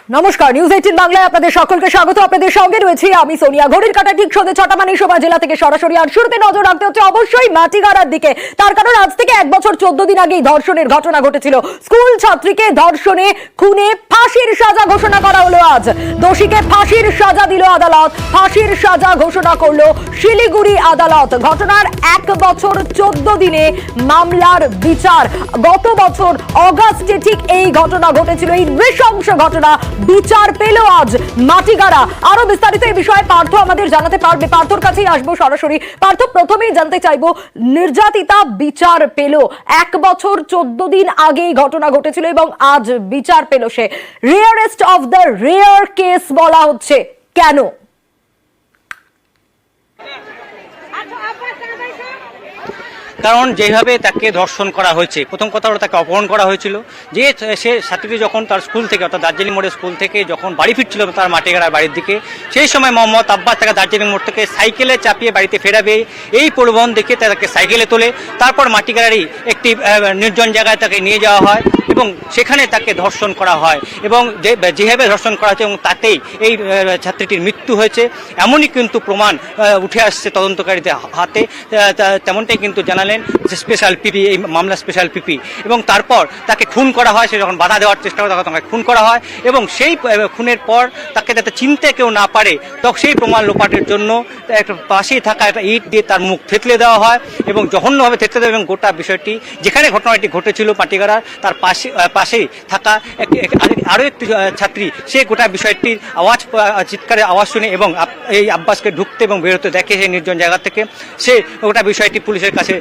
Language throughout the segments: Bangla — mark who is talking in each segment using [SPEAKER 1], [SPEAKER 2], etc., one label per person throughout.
[SPEAKER 1] নমস্কার, নিউজ 18 বাংলায় আপনাদের সকলকে স্বাগত। আপনাদের সঙ্গে রয়েছি আমি সোনিয়া। ঘড়ির কাঁটা ঠিক সন্ধ্যে 6টা, মানে সময় জেলা থেকে সরাসরি। আর শুরুতে নজর রাখতে হচ্ছে অবশ্যই মাটিগাড়ার দিকে, তার কারণ আজ থেকে 1 বছর 14 দিন আগেই ধর্ষণের ঘটনা ঘটেছিল। স্কুল ছাত্রীকে ধর্ষণে খুনে ফাঁসির সাজা ঘোষণা করা হলো আজ। দোষীকে ফাঁসির সাজা দিল আদালত। ফাঁসির সাজা ঘোষণা করলো শিলিগুড়ি আদালত। ঘটনার 1 বছর 14 দিনে মামলার বিচার। গত বছর অগাস্টে ঠিক এই ঘটনা ঘটেছিল, এই নৃশংস ঘটনা। বিচার পেল আজ মাটিগাড়া। আরো বিস্তারিত এই বিষয়ে পার্থ আমাদের জানাতে পারবে। পার্থর কাছেই আসবো সরাসরি। পার্থ, প্রথমেই জানতে চাইবো, নির্যাতিতা বিচার পেল, 1 বছর 14 দিন আগেই ঘটনা ঘটেছিল এবং আজ বিচার পেল সে। Rarest of the rare case বলা হচ্ছে, কেন?
[SPEAKER 2] কারণ যেভাবে তাকে ধর্ষণ করা হয়েছে, প্রথম কথা হলো তাকে অপহরণ করা হয়েছিল। যে সে ছাত্রীটি যখন তার স্কুল থেকে, অর্থাৎ দার্জিলিং মোড়ের স্কুল থেকে যখন বাড়ি ফিরছিল তার মাটিগাড়ার বাড়ির দিকে, সেই সময় মোহাম্মদ আব্বাস তাকে দার্জিলিং মোড় থেকে সাইকেলে চাপিয়ে বাড়িতে ফেরাবে এই প্রলোভন দেখে তাকে সাইকেলে তোলে। তারপর মাটিগাড়ারই একটি নির্জন জায়গায় তাকে নিয়ে যাওয়া হয় এবং সেখানে তাকে ধর্ষণ করা হয় এবং যেভাবে ধর্ষণ করা হয়েছে এবং তাতেই এই ছাত্রীটির মৃত্যু হয়েছে, এমনই কিন্তু প্রমাণ উঠে আসছে তদন্তকারীদের হাতে। তেমনটাই কিন্তু জানালেন স্পেশাল পিপি, এই মামলা স্পেশাল পিপি। এবং তারপর তাকে খুন করা হয়। সে যখন বাধা দেওয়ার চেষ্টা করে তখন তাকে খুন করা হয় এবং সেই খুনের পর তাকে যাতে চিনতে কেউ না পারে, তখন সেই প্রমাণ লোপাটের জন্য একটা পাশেই থাকা একটা ইট দিয়ে তার মুখ থেতলে দেওয়া হয় এবং জঘন্যভাবে থেতলে দেওয়া। এবং গোটা বিষয়টি, যেখানে ঘটনাটি ঘটেছিল মাটিগাড়ার, তার পাশেই থাকা আরও একটি ছাত্রী, সে গোটা বিষয়টির চিৎকারের আওয়াজ শুনে এবং এই আব্বাসকে ঢুকতে এবং বেরোতে দেখে সেই নির্জন জায়গা থেকে। সে গোটা বিষয়টি পুলিশের কাছে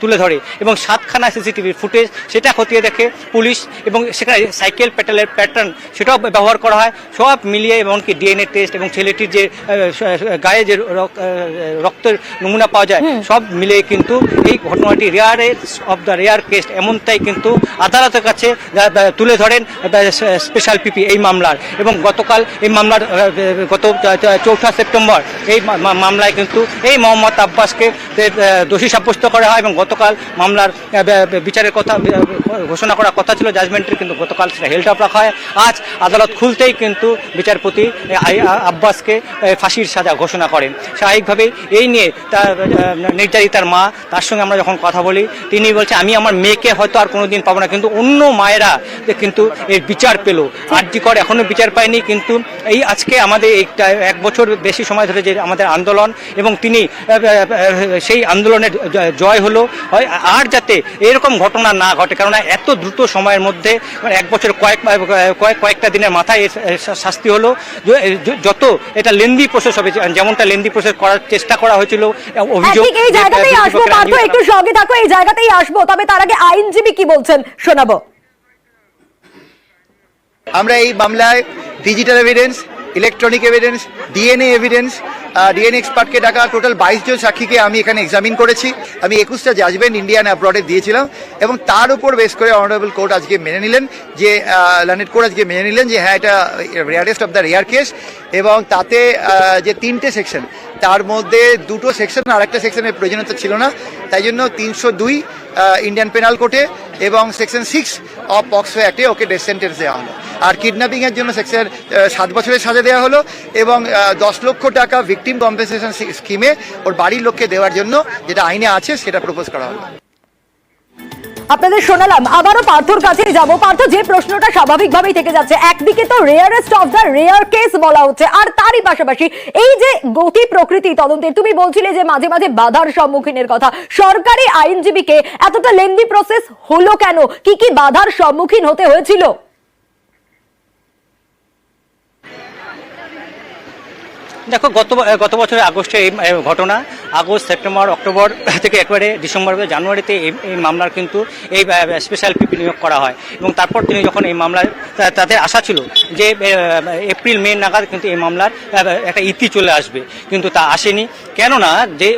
[SPEAKER 2] তুলে ধরে এবং 7খানা সিসিটিভির ফুটেজ সেটা খতিয়ে দেখে পুলিশ এবং সেখানে সাইকেল পেটালের প্যাটার্ন সেটাও ব্যবহার করা হয়। সব মিলিয়ে এমনকি ডিএনএ টেস্ট এবং ছেলেটির যে গায়ে যে রক্তের নমুনা পাওয়া যায়, সব মিলিয়ে কিন্তু এই ঘটনাটি rarest of the rare case এমনটাই কিন্তু আদালতের কাছে তুলে ধরেন স্পেশাল পিপি এই মামলার। এবং গতকাল এই মামলার গত 4 সেপ্টেম্বর এই মামলায় কিন্তু এই মোহাম্মদ আব্বাসকে দোষী সাব্যস্ত করা হয় এবং গতকাল মামলার বিচারের কথা ঘোষণা করার কথা ছিল জাজমেন্টের, কিন্তু গতকাল সেটা হেল্ড আপ রাখা হয়। আজ আদালত খুলতেই কিন্তু বিচারপতি আব্বাসকে ফাঁসির সাজা ঘোষণা করেন। স্বাভাবিকভাবেই এই নিয়ে তার নির্যাতিতার মা, তার সঙ্গে আমরা যখন কথা বলি, তিনি বলছে আমি আমার মেয়েকে হয়তো আর কোনোদিন পাবো না, কিন্তু অন্য মায়েরা কিন্তু এর বিচার পেল। আরজি কর এখনো বিচার পায়নি, কিন্তু এই আজকে আমাদের 1 বছর বেশি সময় ধরে যে আমাদের আন্দোলন এবং তিনি সেই আন্দোলনের জয় হলো। আর যাতে এরকম ঘটনা না ঘটে, কেননা এত দ্রুত সময়ের মধ্যে 1 বছর কয়েকটা দিনের মাথায় শাস্তি হলো। যত এটা লেন্দি প্রসেস হবে, যেমনটা লেন্দি প্রসেস করার চেষ্টা করা হয়েছিল অভিযোগ।
[SPEAKER 1] এই জায়গাতেই আসবো পার্থ, একটু সঙ্গে থাকো, এই জায়গাতেই আসবো। তবে তার আগে আইনজীবী কি বলছেন শোনাবো।
[SPEAKER 3] আমরা এই মামলায় digital evidence, electronic evidence, DNA evidence, DNA এক্সপার্টকে ডাকা টোটাল 22 জন সাক্ষীকে আমি এখানে এক্সামিন করেছি। আমি 21টা জাজমেন্ট ইন্ডিয়ান অ্যাব্রডে দিয়েছিলাম এবং তার উপর বেস করে অনারেবল কোর্ট আজকে মেনে নিলেন যে লার্নেড কোর্ট আজকে মেনে নিলেন যে হ্যাঁ, এটা rarest of the rare case. এবং তাতে যে 3টে সেকশন, তার মধ্যে 2টো সেকশন আর একটা সেকশনের প্রয়োজনীয়তা ছিল না, তাই জন্য 302 ইন্ডিয়ান পেনাল কোর্টে এবং সেকশন 6 অফ পক্সো অ্যাক্টে ওকে ডেথ সেন্টেন্স দেওয়া হলো। আর কিডন্যাপিংয়ের জন্য সেকশন 7 বছরের সাজা দেওয়া হলো এবং 10 লক্ষ টাকা ভিকটিম কম্পেনসেশন স্কিমে ওর বাড়ির লোককে দেওয়ার জন্য যেটা আইনে আছে সেটা প্রপোজ করা হলো।
[SPEAKER 1] আপনাদের শোনালাম, আবারও পার্থর কাছে যাব। পার্থ, যে প্রশ্নটা স্বাভাবিকভাবেই থেকে যাচ্ছে, একদিকে তো rarest of the rare case বলা হচ্ছে, আর তারই পাশাপাশি এই যে গতি প্রকৃতি তদন্তের, তুমি বলছিলে যে মাঝে মাঝে বাধার সম্মুখীনের কথা, সরকারি আইনজীবীকে এতটা লেন্দি প্রসেস হলো কেন? কি কি বাধার সম্মুখীন হতে হয়েছিল?
[SPEAKER 2] দেখো, গত বছরের আগস্টে এই ঘটনা, আগস্ট, সেপ্টেম্বর, অক্টোবর থেকে একবারে ডিসেম্বর, জানুয়ারিতে এই মামলার কিন্তু এই স্পেশাল পিপি নিয়োগ করা হয় এবং তারপর তিনি যখন এই মামলায়, তাদের আশা ছিল যে এপ্রিল মে নাগাদ কিন্তু এই মামলার একটা ইতি চলে আসবে, কিন্তু তা আসেনি। কেননা যে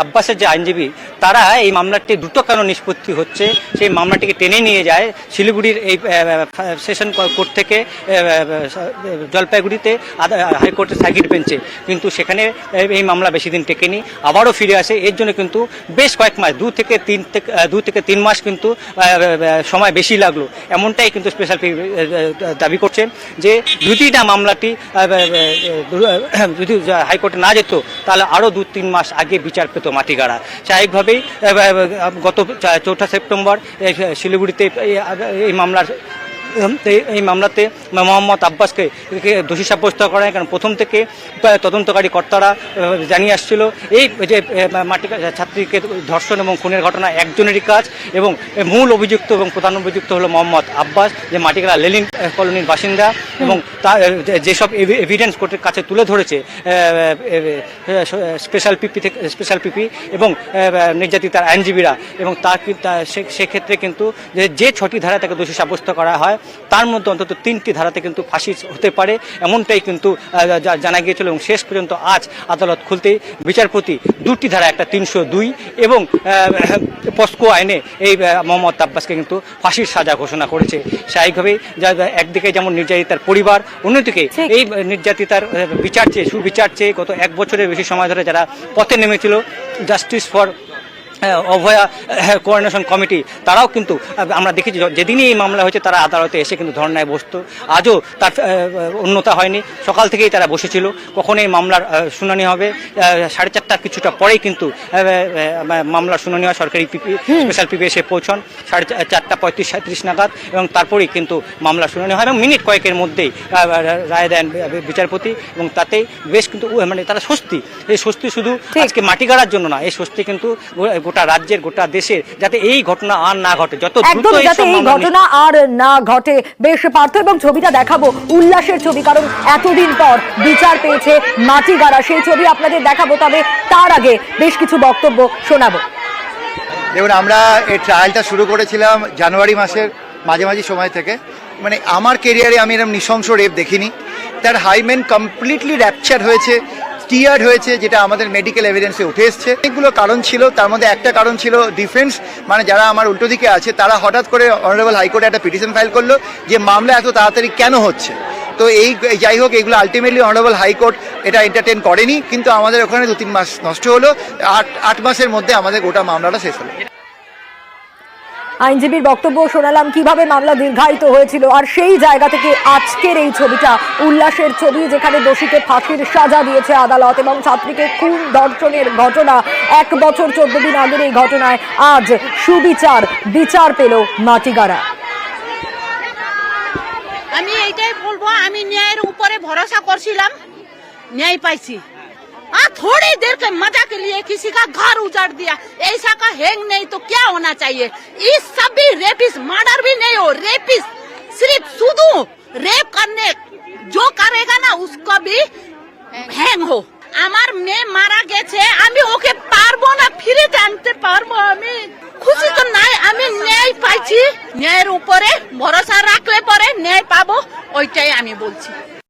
[SPEAKER 2] আব্বাসের যে আইনজীবী, তারা এই মামলাটি দ্রুত কেন নিষ্পত্তি হচ্ছে সেই মামলাটিকে টেনে নিয়ে যায় শিলিগুড়ির এই সেশন কোর্ট থেকে জলপাইগুড়িতে হাইকোর্টের সার্কিট বেঞ্চ। গেছে, কিন্তু সেখানে এই মামলা বেশি দিন টেকেনি, আবারও ফিরে আসে। এর জন্য কিন্তু বেশ কয়েক মাস, 2 থেকে 3 মাস কিন্তু সময় বেশি লাগলো, এমনটাই কিন্তু স্পেশাল দাবি করছেন যে যদি না মামলাটি যদি হাইকোর্টে না যেত তাহলে আরও 2-3 মাস আগে বিচার পেত মাটিগাড়া। স্বাভাবিকভাবেই গত 4 সেপ্টেম্বর শিলিগুড়িতে এই মামলাতে মোহাম্মদ আব্বাসকে দোষী সাব্যস্ত করা হয়, কারণ প্রথম থেকে তদন্তকারী কর্তারা জানিয়ে আসছিল এই যে ছাত্রীকে ধর্ষণ এবং খুনের ঘটনা একজনেরই কাজ, এবং মূল অভিযুক্ত এবং প্রধান অভিযুক্ত হলো মোহাম্মদ আব্বাস, যে মাটিগাড়া লেলিন কলোনির বাসিন্দা, এবং তা যেসব এভিডেন্স কোর্টের কাছে তুলে ধরেছে স্পেশাল পিপি এবং নির্যাতিতার আইনজীবীরা, এবং সেক্ষেত্রে কিন্তু যে 6টি ধারায় তাকে দোষী সাব্যস্ত করা হয় তার মধ্যে অন্তত 3টি ধারাতে কিন্তু ফাঁসি হতে পারে, এমনটাই কিন্তু জানা গিয়েছিল। এবং শেষ পর্যন্ত আজ আদালত খুলতেই বিচারপতি 2টি ধারা, একটা 302 এবং পস্কো আইনে এই মোহাম্মদ আব্বাসকে কিন্তু ফাঁসির সাজা ঘোষণা করেছে। স্বাভাবিকভাবেই একদিকে যেমন নির্যাতিতার পরিবার, অন্যদিকে এই নির্যাতিতার সুবিচার চেয়ে গত 1 বছরের বেশি সময় ধরে যারা পথে নেমেছিল justice for Abhaya coordination committee, তারাও কিন্তু আমরা দেখেছি যেদিনই এই মামলা হয়েছে তারা আদালতে এসে কিন্তু ধর্নায় বসতো, আজও তার উন্নতা হয়নি। সকাল থেকেই তারা বসেছিল কখন এই মামলার শুনানি হবে। 4:30 কিছুটা পরেই কিন্তু মামলার শুনানি হয়, সরকারি স্পেশাল পিপি এসে পৌঁছন 4:35-37 নাগাদ, এবং তারপরেই কিন্তু মামলার শুনানি হয় এবং মিনিট কয়েকের মধ্যেই রায় দেন বিচারপতি। এবং তাতেই বেশ কিন্তু তারা স্বস্তি, এই স্বস্তি শুধু আজকে মাটিগাড়ার জন্য না, এই স্বস্তি কিন্তু গোটা রাজ্যের, গোটা দেশের, যাতে এই ঘটনা আর না ঘটে, যত দ্রুত এই
[SPEAKER 1] ঘটনা আর না ঘটে। বেশ পার্থ, এবং ছবিটা দেখাবো উল্লাসের ছবি, কারণ এতদিন পর বিচার পেয়েছে মাটিগাড়া, সেই ছবি আপনাদের দেখাবো। তবে তার আগে বেশ কিছু বক্তব্য শোনাবো।
[SPEAKER 3] দেখুন, আমরা এই ট্রায়ালটা শুরু করেছিলাম জানুয়ারি মাসের মাঝামাঝি সময় থেকে। আমার কেরিয়ারে আমি এরকম নৃশংস রেপ দেখিনি। তার হাইমেন কমপ্লিটলি র্যাপচার হয়েছে, টিয়ার্ড হয়েছে, যেটা আমাদের মেডিকেল এভিডেন্সে উঠে এসছে। অনেকগুলো কারণ ছিল, তার মধ্যে একটা কারণ ছিল ডিফেন্স, যারা আমার উল্টো দিকে আছে তারা হঠাৎ করে অনারেবল হাইকোর্টে একটা পিটিশন ফাইল করলো যে মামলা এত তাড়াতাড়ি কেন হচ্ছে। তো যাই হোক, এগুলো আলটিমেটলি অনারেবল হাইকোর্ট এটা এন্টারটেন করেনি, কিন্তু আমাদের ওখানে 2-3 মাস নষ্ট হলো। 8 মাসের মধ্যে আমাদের গোটা মামলাটা শেষ হলো।
[SPEAKER 1] আইনজীবীর বক্তব্য শোনালাম কিভাবে মামলা দীর্ঘায়িত হয়েছিল, আর সেই জায়গা থেকে আজকের এই ছবিটা উল্লাসের ছবি, যেখানে দোষীকে ফাঁসির সাজা দিয়েছে আদালত, এবং ছাত্রীকে খুন ধর্ষণের ঘটনা 1 বছর 14 দিন আগের এই ঘটনায় আজ বিচার পেল মাটিগাড়া।
[SPEAKER 4] আমি এইটাই বলবো, আমি ন্যায়ের উপরে ভরসা করছিলাম, न्याय पाइसी। थोड़ी देर के मजा के लिए किसी का घर उजाड़ दिया, ऐसा का हैंग नहीं तो क्या होना चाहिए। इस सभी रेपिस मर्डर भी नहीं हो, रेपिस सिर्फ शुद्ध रेप करने जो करेगा ना उसका भी हैंग हो। আমার মেয়ে মারা গেছে, আমি ওকে পারবো না ফিরে আনতে পারবো, আমি খুশি তো নাই। আমি ন্যায় পাইছি, ন্যায়ের উপরে ভরসা রাখলে পরে ন্যায় পাবো, ওইটাই আমি বলছি।